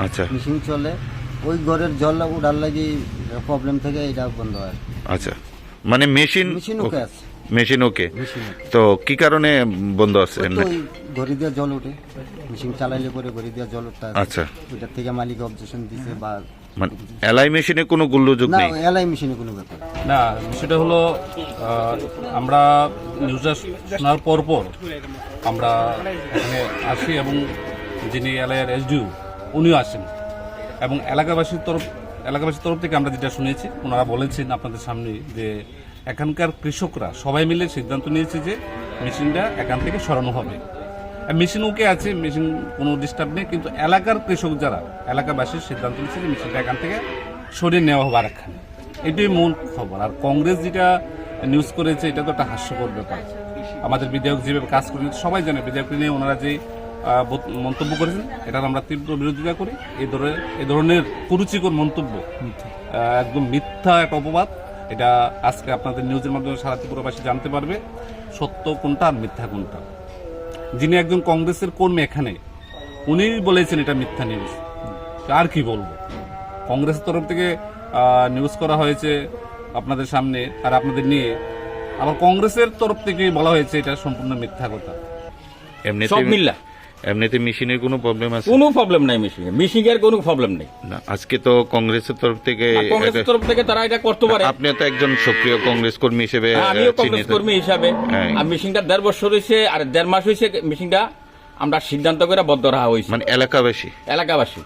আচ্ছা মেশিন চলে, ওই ঘরের জল উঠার লাগি প্রবলেম থেকে এটা বন্ধ হয়। আচ্ছা, মানে মেশিন মেশিন ওকে আছে, মেশিন ওকে, মেশিন ওকে। তো কি কারণে বন্ধ আছে? ওই তো ওই ঘড়ি দিয়ে জল ওঠে, মেশিন চালাইলে পরে ঘড়ি দিয়ে জল উঠতে আছে। আচ্ছা, ওইটার থেকে মালিক অবজেকশন দিছে বা মানে এলআই মেশিনে কোনো গোলযোগ না, নেই? এলআই মেশিনে কোনো ব্যাপার না, সেটা হলো আমরা নিউজটা শোনার পর আমরা এখানে আসি এবং যিনি এলাকার এসডিও উনিও আসেন এবং এলাকাবাসীর তরফ থেকে আমরা যেটা শুনেছি, ওনারা বলেছেন আপনাদের সামনে যে এখানকার কৃষকরা সবাই মিলে সিদ্ধান্ত নিয়েছে যে মেশিনটা এখান থেকে সরানো হবে। মেশিন ওকে আছে, মেশিন কোনো ডিস্টার্ব নেই, কিন্তু এলাকার কৃষক যারা এলাকাবাসীর সিদ্ধান্ত নিচ্ছে যে মেশিনটা এখান থেকে সরিয়ে নেওয়া হবে আরেকখানে। এটাই মূল খবর। আর কংগ্রেস যেটা নিউজ করেছে এটা তো একটা হাস্যকর ব্যাপার। আমাদের বিধায়ক যেভাবে কাজ করেন সবাই জানে, বিধায়ককে নিয়ে ওনারা যে মন্তব্য করেছেন এটার আমরা তীব্র বিরোধিতা করি। এই ধরনের কুরুচিকর মন্তব্য একদম মিথ্যা একটা অপবাদ। এটা আজকে আপনাদের নিউজের মাধ্যমে সারা ত্রিপুরাবাসী জানতে পারবে সত্য কোনটা আর মিথ্যা কোনটা। যিনি একজন কংগ্রেসের কর্মী এখানে, উনি বলেছেন এটা মিথ্যা নিউজ। আর কি বলবো, কংগ্রেসের তরফ থেকে নিউজ করা হয়েছে আপনাদের সামনে আর আপনাদের নিয়ে, আবার কংগ্রেসের তরফ থেকে বলা হয়েছে এটা সম্পূর্ণ মিথ্যা কথা। এমনিতে মেশিনের কোনো প্রবলেম আছে? কোনো প্রবলেম নাই, মিশিংয়ের কোনো প্রবলেম নেই। না, আজকে তো কংগ্রেসের তরফ থেকে কংগ্রেসের তরফ থেকে তারা এটা করতে পারে। আপনি তো একজন সক্রিয় কংগ্রেস কর্মী হিসেবে আমিও কংগ্রেস কর্মী হিসাবে, হ্যাঁ। আর মিশিংটা 1.5 বছর হয়েছে আর 1.5 মাস হয়েছে মিশিংটা আমরা সিদ্ধান্ত করে বদ্ধ রাখা হয়েছে, মানে এলাকাবাসী এলাকাবাসী।